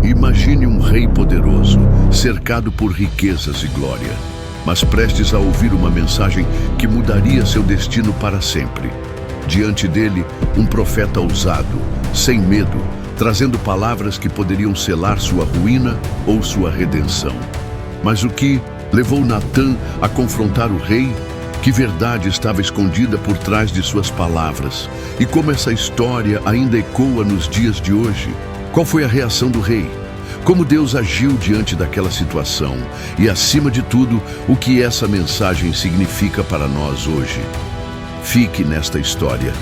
Imagine um rei poderoso, cercado por riquezas e glória, mas prestes a ouvir uma mensagem que mudaria seu destino para sempre. Diante dele, um profeta ousado, sem medo, trazendo palavras que poderiam selar sua ruína ou sua redenção. Mas o que levou Natã a confrontar o rei? Que verdade estava escondida por trás de suas palavras? E como essa história ainda ecoa nos dias de hoje? Qual foi a reação do rei? Como Deus agiu diante daquela situação? E, acima de tudo, o que essa mensagem significa para nós hoje? Fique nesta história.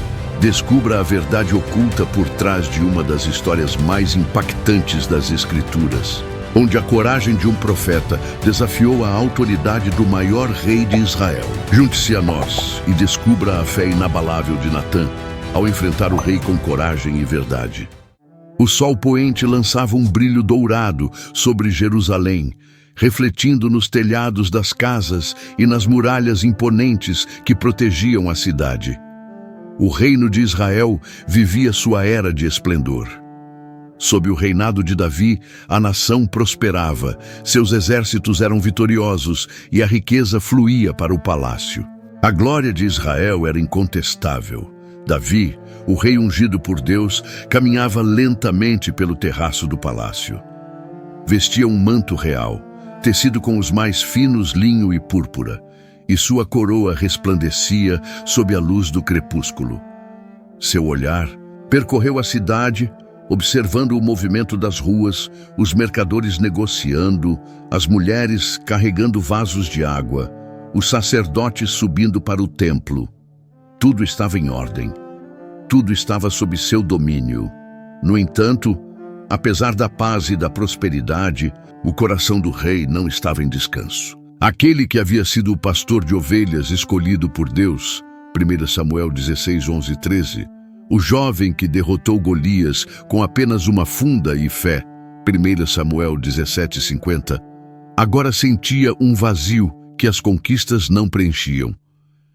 Descubra a verdade oculta por trás de uma das histórias mais impactantes das Escrituras, onde a coragem de um profeta desafiou a autoridade do maior rei de Israel. Junte-se a nós e descubra a fé inabalável de Natã ao enfrentar o rei com coragem e verdade. O sol poente lançava um brilho dourado sobre Jerusalém, refletindo nos telhados das casas e nas muralhas imponentes que protegiam a cidade. O reino de Israel vivia sua era de esplendor. Sob o reinado de Davi, a nação prosperava, seus exércitos eram vitoriosos e a riqueza fluía para o palácio. A glória de Israel era incontestável. Davi, o rei ungido por Deus, caminhava lentamente pelo terraço do palácio. Vestia um manto real, tecido com os mais finos linho e púrpura, e sua coroa resplandecia sob a luz do crepúsculo. Seu olhar percorreu a cidade, observando o movimento das ruas, os mercadores negociando, as mulheres carregando vasos de água, os sacerdotes subindo para o templo. Tudo estava em ordem. Tudo estava sob seu domínio. No entanto, apesar da paz e da prosperidade, o coração do rei não estava em descanso. Aquele que havia sido o pastor de ovelhas escolhido por Deus, 1 Samuel 16, 11 e 13, o jovem que derrotou Golias com apenas uma funda e fé, 1 Samuel 17, 50, agora sentia um vazio que as conquistas não preenchiam.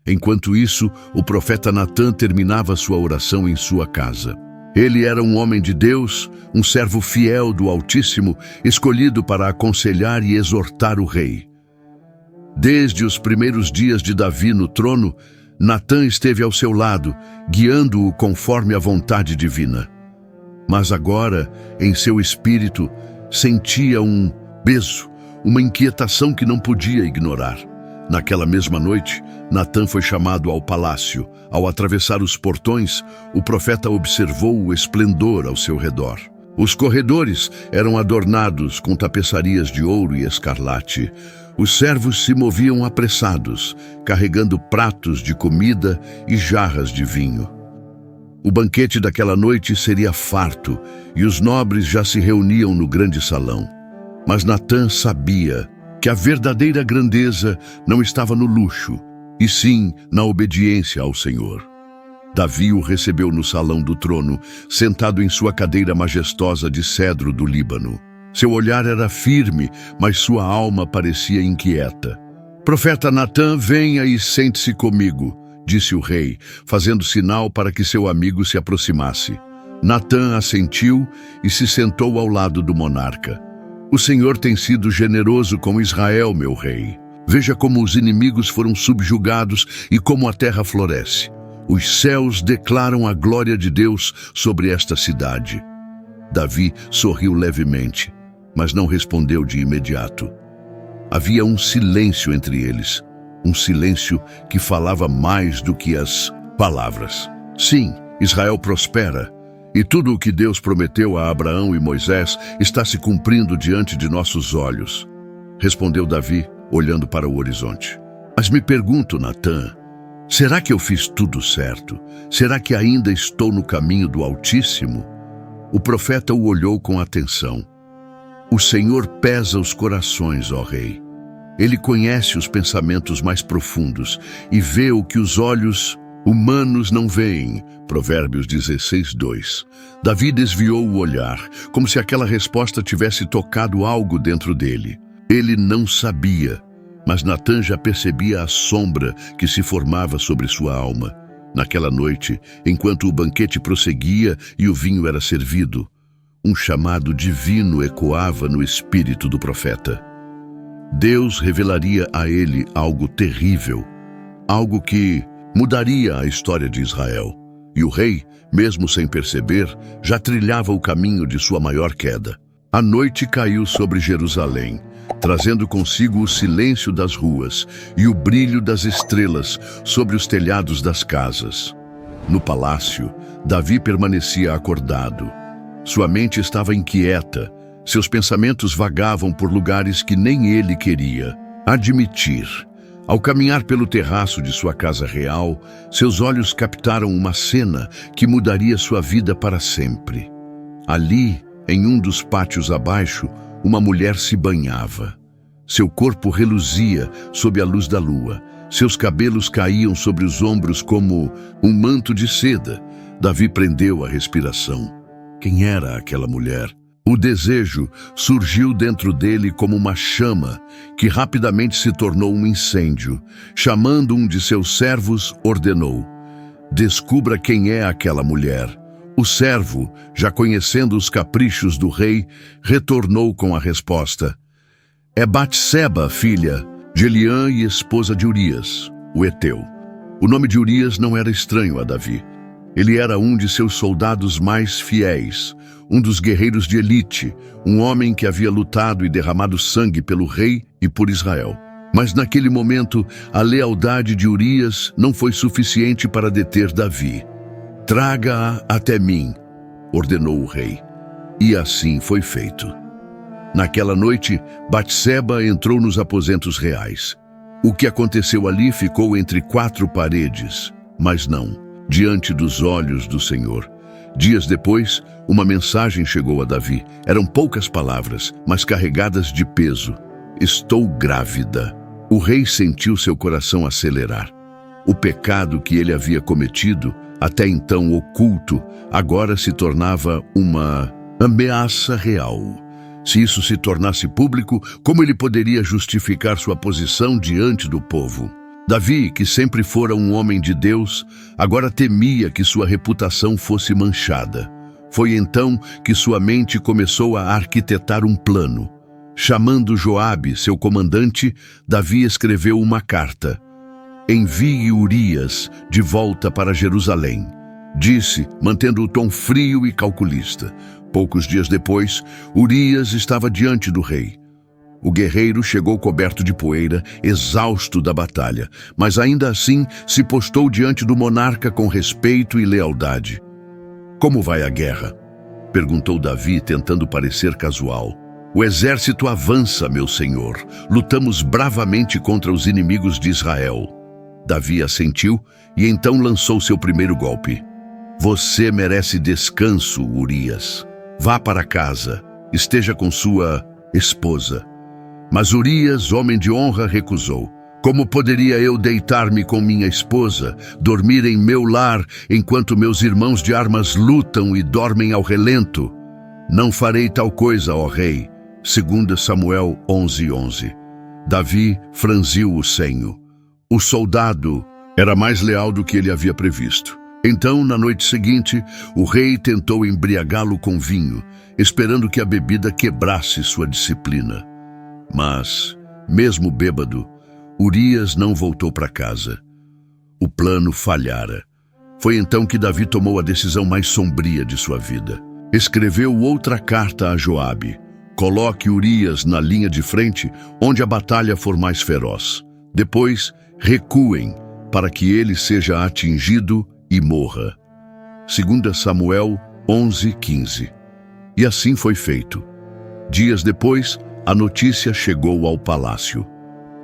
Enquanto isso, o profeta Natã terminava sua oração em sua casa. Ele era um homem de Deus, um servo fiel do Altíssimo, escolhido para aconselhar e exortar o rei. Desde os primeiros dias de Davi no trono, Natã esteve ao seu lado, guiando-o conforme a vontade divina. Mas agora, em seu espírito, sentia um peso, uma inquietação que não podia ignorar. Naquela mesma noite, Natã foi chamado ao palácio. Ao atravessar os portões, o profeta observou o esplendor ao seu redor. Os corredores eram adornados com tapeçarias de ouro e escarlate. Os servos se moviam apressados, carregando pratos de comida e jarras de vinho. O banquete daquela noite seria farto, e os nobres já se reuniam no grande salão. Mas Natã sabia que a verdadeira grandeza não estava no luxo, e sim na obediência ao Senhor. Davi o recebeu no salão do trono, sentado em sua cadeira majestosa de cedro do Líbano. Seu olhar era firme, mas sua alma parecia inquieta. «Profeta Natã, venha e sente-se comigo», disse o rei, fazendo sinal para que seu amigo se aproximasse. Natã assentiu e se sentou ao lado do monarca. «O Senhor tem sido generoso com Israel, meu rei. Veja como os inimigos foram subjugados e como a terra floresce. Os céus declaram a glória de Deus sobre esta cidade». Davi sorriu levemente, mas não respondeu de imediato. Havia um silêncio entre eles, um silêncio que falava mais do que as palavras. Sim, Israel prospera, e tudo o que Deus prometeu a Abraão e Moisés está se cumprindo diante de nossos olhos, respondeu Davi, olhando para o horizonte. Mas me pergunto, Natã, será que eu fiz tudo certo? Será que ainda estou no caminho do Altíssimo? O profeta o olhou com atenção. O Senhor pesa os corações, ó rei. Ele conhece os pensamentos mais profundos e vê o que os olhos humanos não veem. Provérbios 16, 2. Davi desviou o olhar, como se aquela resposta tivesse tocado algo dentro dele. Ele não sabia, mas Natã já percebia a sombra que se formava sobre sua alma. Naquela noite, enquanto o banquete prosseguia e o vinho era servido, um chamado divino ecoava no espírito do profeta. Deus revelaria a ele algo terrível, algo que mudaria a história de Israel. E o rei, mesmo sem perceber, já trilhava o caminho de sua maior queda. A noite caiu sobre Jerusalém, trazendo consigo o silêncio das ruas e o brilho das estrelas sobre os telhados das casas. No palácio, Davi permanecia acordado. Sua mente estava inquieta, seus pensamentos vagavam por lugares que nem ele queria admitir. Ao caminhar pelo terraço de sua casa real, seus olhos captaram uma cena que mudaria sua vida para sempre. Ali, em um dos pátios abaixo, uma mulher se banhava. Seu corpo reluzia sob a luz da lua. Seus cabelos caíam sobre os ombros como um manto de seda. Davi prendeu a respiração. Quem era aquela mulher? O desejo surgiu dentro dele como uma chama que rapidamente se tornou um incêndio. Chamando um de seus servos, ordenou: descubra quem é aquela mulher. O servo, já conhecendo os caprichos do rei, retornou com a resposta: é Batseba, filha de Eliã e esposa de Urias, o heteu. O nome de Urias não era estranho a Davi. Ele era um de seus soldados mais fiéis, um dos guerreiros de elite, um homem que havia lutado e derramado sangue pelo rei e por Israel. Mas naquele momento, a lealdade de Urias não foi suficiente para deter Davi. Traga-a até mim, ordenou o rei. E assim foi feito. Naquela noite, Batseba entrou nos aposentos reais. O que aconteceu ali ficou entre quatro paredes, mas não diante dos olhos do Senhor. Dias depois, uma mensagem chegou a Davi. Eram poucas palavras, mas carregadas de peso. Estou grávida. O rei sentiu seu coração acelerar. O pecado que ele havia cometido, até então oculto, agora se tornava uma ameaça real. Se isso se tornasse público, como ele poderia justificar sua posição diante do povo? Davi, que sempre fora um homem de Deus, agora temia que sua reputação fosse manchada. Foi então que sua mente começou a arquitetar um plano. Chamando Joabe, seu comandante, Davi escreveu uma carta. Envie Urias de volta para Jerusalém, disse, mantendo o tom frio e calculista. Poucos dias depois, Urias estava diante do rei. O guerreiro chegou coberto de poeira, exausto da batalha, mas ainda assim se postou diante do monarca com respeito e lealdade. Como vai a guerra? Perguntou Davi, tentando parecer casual. O exército avança, meu senhor. Lutamos bravamente contra os inimigos de Israel. Davi assentiu e então lançou seu primeiro golpe. Você merece descanso, Urias. Vá para casa, esteja com sua esposa. Mas Urias, homem de honra, recusou. Como poderia eu deitar-me com minha esposa, dormir em meu lar, enquanto meus irmãos de armas lutam e dormem ao relento? Não farei tal coisa, ó rei. 2 Samuel 11:11. Davi franziu o senho. O soldado era mais leal do que ele havia previsto. Então, na noite seguinte, o rei tentou embriagá-lo com vinho, esperando que a bebida quebrasse sua disciplina. Mas, mesmo bêbado, Urias não voltou para casa. O plano falhara. Foi então que Davi tomou a decisão mais sombria de sua vida. Escreveu outra carta a Joabe. Coloque Urias na linha de frente, onde a batalha for mais feroz. Depois, recuem, para que ele seja atingido e morra. 2 Samuel 11:15. E assim foi feito. Dias depois, a notícia chegou ao palácio.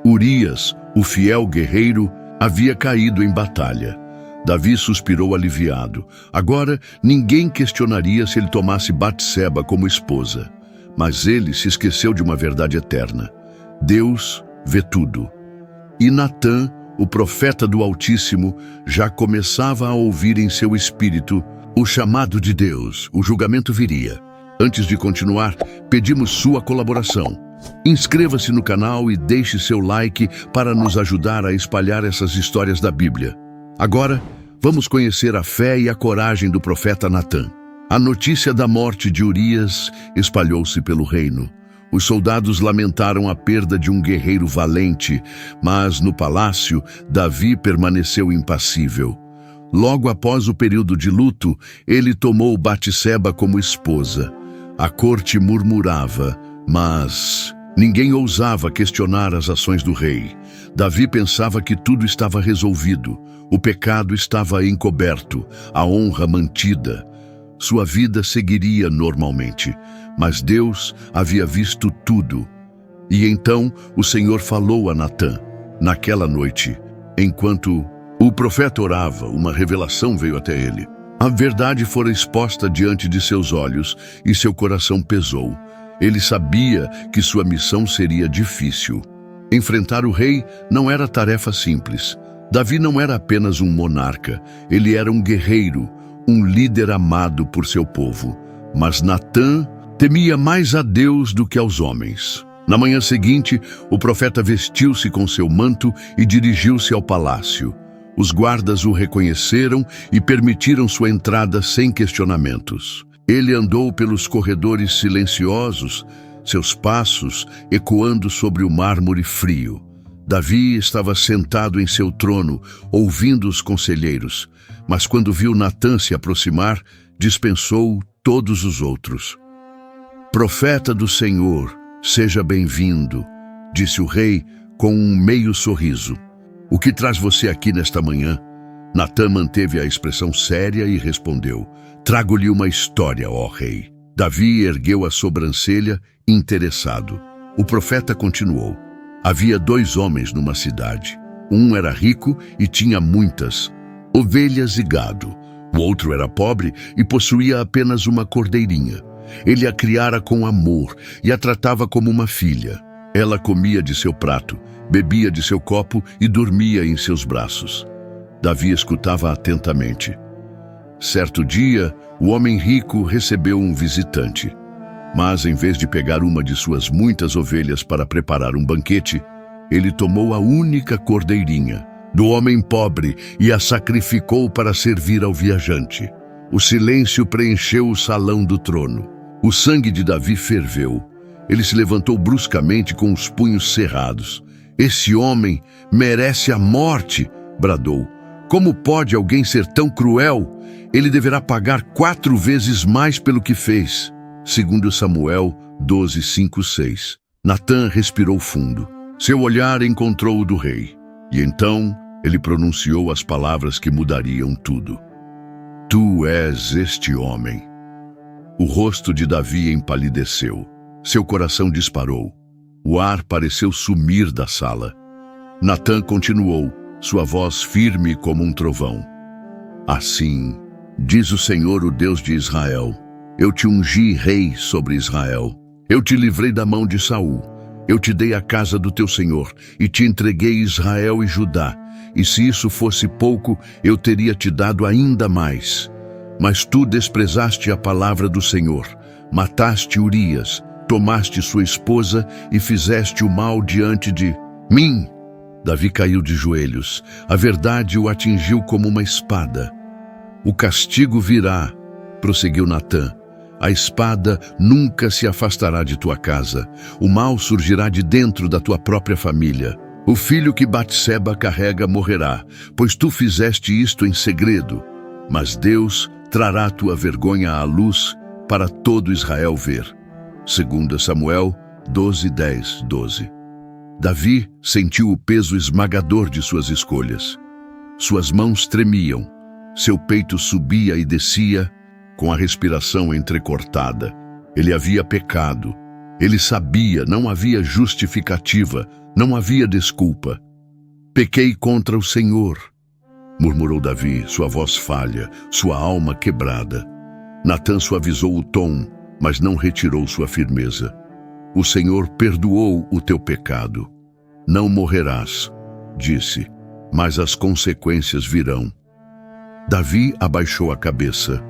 Urias, o fiel guerreiro, havia caído em batalha. Davi suspirou aliviado. Agora, ninguém questionaria se ele tomasse Batseba como esposa. Mas ele se esqueceu de uma verdade eterna. Deus vê tudo. E Natã, o profeta do Altíssimo, já começava a ouvir em seu espírito o chamado de Deus. O julgamento viria. Antes de continuar, pedimos sua colaboração. Inscreva-se no canal e deixe seu like para nos ajudar a espalhar essas histórias da Bíblia. Agora, vamos conhecer a fé e a coragem do profeta Natã. A notícia da morte de Urias espalhou-se pelo reino. Os soldados lamentaram a perda de um guerreiro valente, mas no palácio, Davi permaneceu impassível. Logo após o período de luto, ele tomou Batseba como esposa. A corte murmurava, mas ninguém ousava questionar as ações do rei. Davi pensava que tudo estava resolvido, o pecado estava encoberto, a honra mantida. Sua vida seguiria normalmente, mas Deus havia visto tudo. E então o Senhor falou a Natã. Naquela noite, enquanto o profeta orava, uma revelação veio até ele. A verdade fora exposta diante de seus olhos e seu coração pesou. Ele sabia que sua missão seria difícil. Enfrentar o rei não era tarefa simples. Davi não era apenas um monarca, ele era um guerreiro, um líder amado por seu povo. Mas Natã temia mais a Deus do que aos homens. Na manhã seguinte, o profeta vestiu-se com seu manto e dirigiu-se ao palácio. Os guardas o reconheceram e permitiram sua entrada sem questionamentos. Ele andou pelos corredores silenciosos, seus passos ecoando sobre o mármore frio. Davi estava sentado em seu trono, ouvindo os conselheiros, mas quando viu Natã se aproximar, dispensou todos os outros. Profeta do Senhor, seja bem-vindo, disse o rei com um meio sorriso. O que traz você aqui nesta manhã? Natã manteve a expressão séria e respondeu, trago-lhe uma história, ó rei. Davi ergueu a sobrancelha, interessado. O profeta continuou. Havia 2 homens numa cidade. Um era rico e tinha muitas ovelhas e gado. O outro era pobre e possuía apenas uma cordeirinha. Ele a criara com amor e a tratava como uma filha. Ela comia de seu prato, bebia de seu copo e dormia em seus braços. Davi escutava atentamente. Certo dia, o homem rico recebeu um visitante. Mas, em vez de pegar uma de suas muitas ovelhas para preparar um banquete, ele tomou a única cordeirinha do homem pobre e a sacrificou para servir ao viajante. O silêncio preencheu o salão do trono. O sangue de Davi ferveu. Ele se levantou bruscamente com os punhos cerrados. Esse homem merece a morte, bradou. Como pode alguém ser tão cruel? Ele deverá pagar 4 vezes mais pelo que fez. Segundo Samuel 12, 5, 6. Natã respirou fundo. Seu olhar encontrou o do rei. E então ele pronunciou as palavras que mudariam tudo. Tu és este homem. O rosto de Davi empalideceu. Seu coração disparou. O ar pareceu sumir da sala. Natã continuou, sua voz firme como um trovão. Assim, diz o Senhor, o Deus de Israel, eu te ungi rei sobre Israel. Eu te livrei da mão de Saul. Eu te dei a casa do teu Senhor e te entreguei Israel e Judá. E se isso fosse pouco, eu teria te dado ainda mais. Mas tu desprezaste a palavra do Senhor, mataste Urias, tomaste sua esposa e fizeste o mal diante de mim. Davi caiu de joelhos. A verdade o atingiu como uma espada. O castigo virá, prosseguiu Natã. A espada nunca se afastará de tua casa. O mal surgirá de dentro da tua própria família. O filho que Batseba carrega morrerá, pois tu fizeste isto em segredo. Mas Deus trará tua vergonha à luz para todo Israel ver. 2 Samuel 12, 10, 12. Davi sentiu o peso esmagador de suas escolhas. Suas mãos tremiam, seu peito subia e descia, com a respiração entrecortada. Ele havia pecado. Ele sabia, não havia justificativa, não havia desculpa. Pequei contra o Senhor, murmurou Davi, sua voz falha, sua alma quebrada. Natã suavizou o tom, mas não retirou sua firmeza. O Senhor perdoou o teu pecado. Não morrerás, disse, mas as consequências virão. Davi abaixou a cabeça.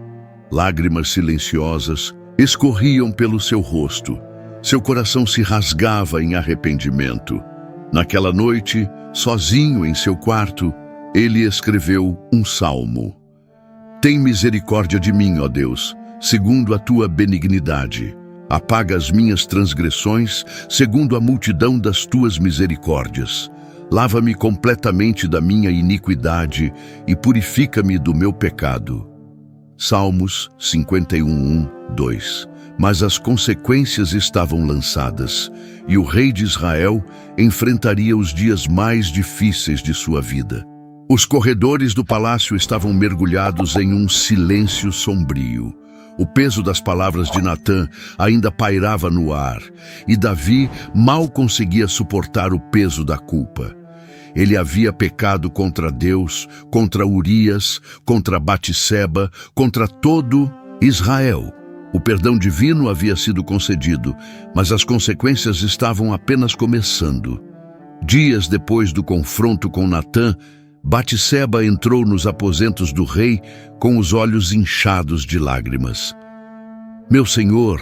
Lágrimas silenciosas escorriam pelo seu rosto. Seu coração se rasgava em arrependimento. Naquela noite, sozinho em seu quarto, ele escreveu um salmo. Tem misericórdia de mim, ó Deus, segundo a tua benignidade. Apaga as minhas transgressões, segundo a multidão das tuas misericórdias. Lava-me completamente da minha iniquidade e purifica-me do meu pecado. Salmos 51, 2. Mas as consequências estavam lançadas, e o rei de Israel enfrentaria os dias mais difíceis de sua vida. Os corredores do palácio estavam mergulhados em um silêncio sombrio. O peso das palavras de Natã ainda pairava no ar, e Davi mal conseguia suportar o peso da culpa. Ele havia pecado contra Deus, contra Urias, contra Batseba, contra todo Israel. O perdão divino havia sido concedido, mas as consequências estavam apenas começando. Dias depois do confronto com Natã, Batseba entrou nos aposentos do rei com os olhos inchados de lágrimas. Meu senhor,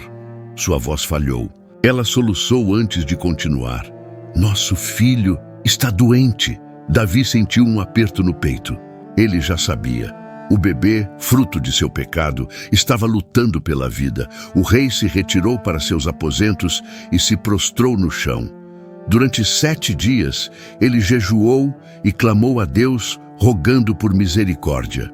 sua voz falhou. Ela soluçou antes de continuar. Nosso filho está doente. Davi sentiu um aperto no peito. Ele já sabia. O bebê, fruto de seu pecado, estava lutando pela vida. O rei se retirou para seus aposentos e se prostrou no chão. Durante 7 dias, ele jejuou e clamou a Deus, rogando por misericórdia.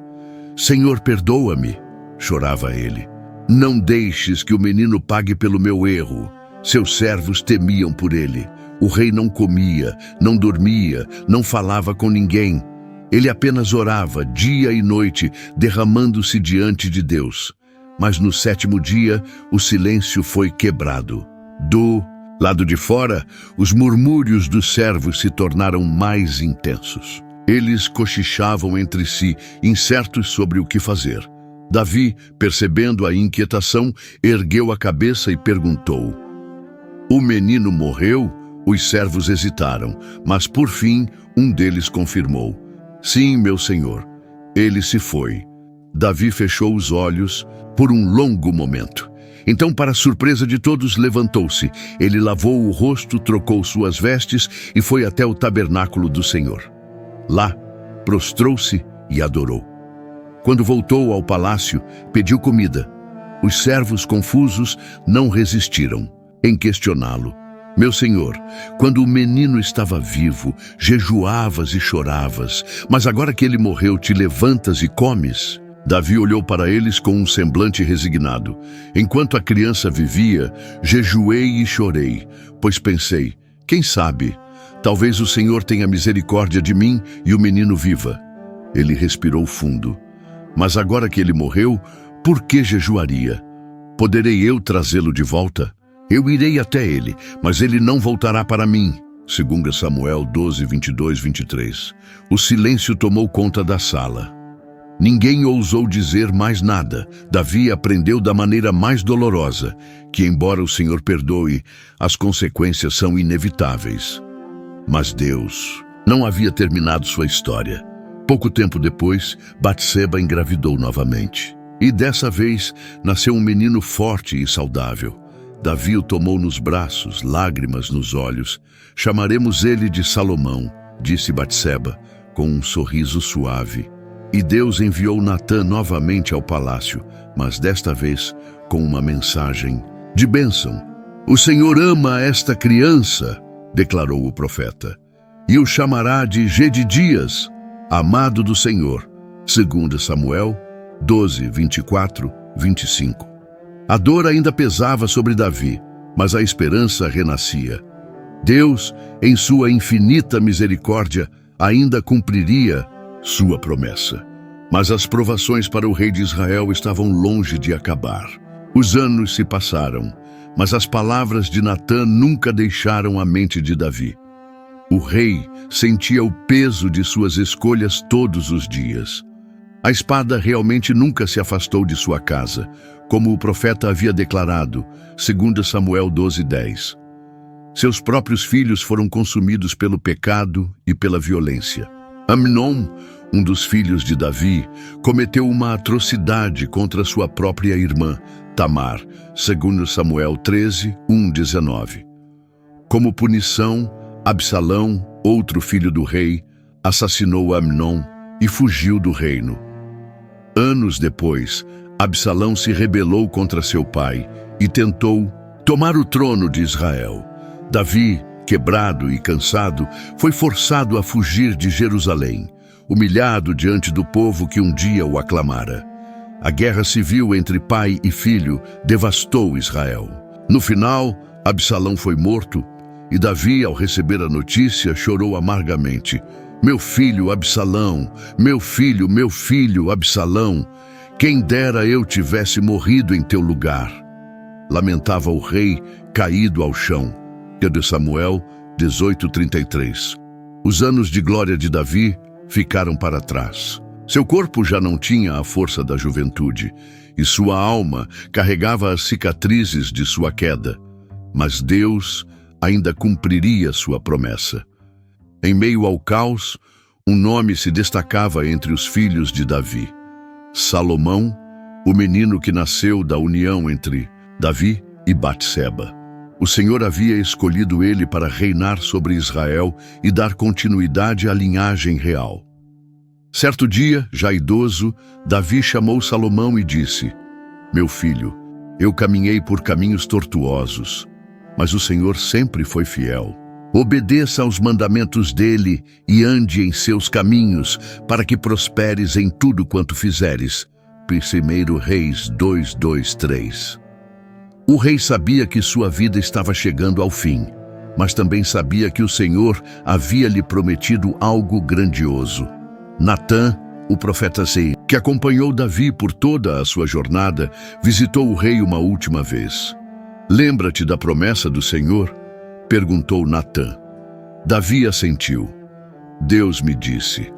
Senhor, perdoa-me, chorava ele. Não deixes que o menino pague pelo meu erro. Seus servos temiam por ele. O rei não comia, não dormia, não falava com ninguém. Ele apenas orava dia e noite, derramando-se diante de Deus. Mas no 7º dia, o silêncio foi quebrado. Do lado de fora, os murmúrios dos servos se tornaram mais intensos. Eles cochichavam entre si, incertos sobre o que fazer. Davi, percebendo a inquietação, ergueu a cabeça e perguntou: O menino morreu? Os servos hesitaram, mas por fim um deles confirmou: Sim, meu senhor, ele se foi. Davi fechou os olhos por um longo momento. Então, para surpresa de todos, levantou-se. Ele lavou o rosto, trocou suas vestes e foi até o tabernáculo do Senhor. Lá, prostrou-se e adorou. Quando voltou ao palácio, pediu comida. Os servos confusos não resistiram em questioná-lo. Meu senhor, quando o menino estava vivo, jejuavas e choravas, mas agora que ele morreu, te levantas e comes? Davi olhou para eles com um semblante resignado. Enquanto a criança vivia, jejuei e chorei, pois pensei, quem sabe, talvez o Senhor tenha misericórdia de mim e o menino viva. Ele respirou fundo. Mas agora que ele morreu, por que jejuaria? Poderei eu trazê-lo de volta? Eu irei até ele, mas ele não voltará para mim. 2 Samuel 12, 22, 23. O silêncio tomou conta da sala. Ninguém ousou dizer mais nada. Davi aprendeu da maneira mais dolorosa, que embora o Senhor perdoe, as consequências são inevitáveis. Mas Deus não havia terminado sua história. Pouco tempo depois, Batseba engravidou novamente. E dessa vez, nasceu um menino forte e saudável. Davi o tomou nos braços, lágrimas nos olhos. Chamaremos ele de Salomão, disse Batseba, com um sorriso suave. E Deus enviou Natã novamente ao palácio, mas desta vez com uma mensagem de bênção. O Senhor ama esta criança, declarou o profeta, e o chamará de Jedidias, amado do Senhor. 2 Samuel 12, 24, 25. A dor ainda pesava sobre Davi, mas a esperança renascia. Deus, em sua infinita misericórdia, ainda cumpriria sua promessa. Mas as provações para o rei de Israel estavam longe de acabar. Os anos se passaram, mas as palavras de Natã nunca deixaram a mente de Davi. O rei sentia o peso de suas escolhas todos os dias. A espada realmente nunca se afastou de sua casa, como o profeta havia declarado, 2 Samuel 12:10. Seus próprios filhos foram consumidos pelo pecado e pela violência. Amnon, um dos filhos de Davi, cometeu uma atrocidade contra sua própria irmã, Tamar, 2 Samuel 13, 1:19. Como punição, Absalão, outro filho do rei, assassinou Amnon e fugiu do reino. Anos depois, Absalão se rebelou contra seu pai e tentou tomar o trono de Israel. Davi, quebrado e cansado, foi forçado a fugir de Jerusalém, humilhado diante do povo que um dia o aclamara. A guerra civil entre pai e filho devastou Israel. No final, Absalão foi morto e Davi, ao receber a notícia, chorou amargamente. Meu filho Absalão, meu filho Absalão, quem dera eu tivesse morrido em teu lugar. Lamentava o rei caído ao chão. 2 Samuel 18:33. Os anos de glória de Davi ficaram para trás. Seu corpo já não tinha a força da juventude e sua alma carregava as cicatrizes de sua queda. Mas Deus ainda cumpriria sua promessa. Em meio ao caos, um nome se destacava entre os filhos de Davi. Salomão, o menino que nasceu da união entre Davi e Batseba. O Senhor havia escolhido ele para reinar sobre Israel e dar continuidade à linhagem real. Certo dia, já idoso, Davi chamou Salomão e disse: Meu filho, eu caminhei por caminhos tortuosos, mas o Senhor sempre foi fiel. Obedeça aos mandamentos dele e ande em seus caminhos, para que prosperes em tudo quanto fizeres. 1 Reis 2:3. O rei sabia que sua vida estava chegando ao fim, mas também sabia que o Senhor havia lhe prometido algo grandioso. Natã, o profeta Zé, que acompanhou Davi por toda a sua jornada, visitou o rei uma última vez. Lembra-te da promessa do Senhor? Perguntou Natã. Davi assentiu. Deus me disse: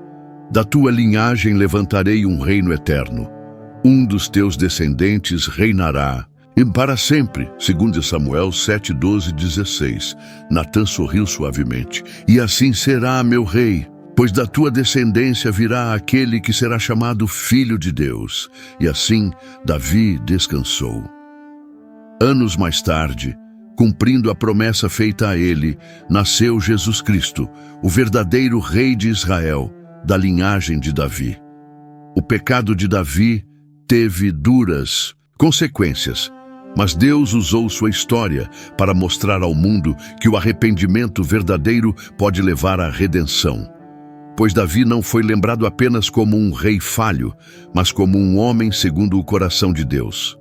da tua linhagem levantarei um reino eterno. Um dos teus descendentes reinará, e para sempre. 2 Samuel 7:12-16. Natã sorriu suavemente. E assim será, meu rei, pois da tua descendência virá aquele que será chamado Filho de Deus. E assim Davi descansou. Anos mais tarde, cumprindo a promessa feita a ele, nasceu Jesus Cristo, o verdadeiro rei de Israel, da linhagem de Davi. O pecado de Davi teve duras consequências, mas Deus usou sua história para mostrar ao mundo que o arrependimento verdadeiro pode levar à redenção. Pois Davi não foi lembrado apenas como um rei falho, mas como um homem segundo o coração de Deus.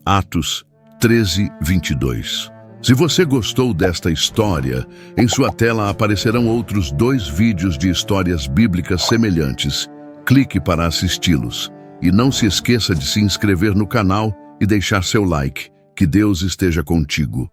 Atos 13:22. Se você gostou desta história, em sua tela aparecerão outros 2 vídeos de histórias bíblicas semelhantes. Clique para assisti-los. E não se esqueça de se inscrever no canal e deixar seu like. Que Deus esteja contigo.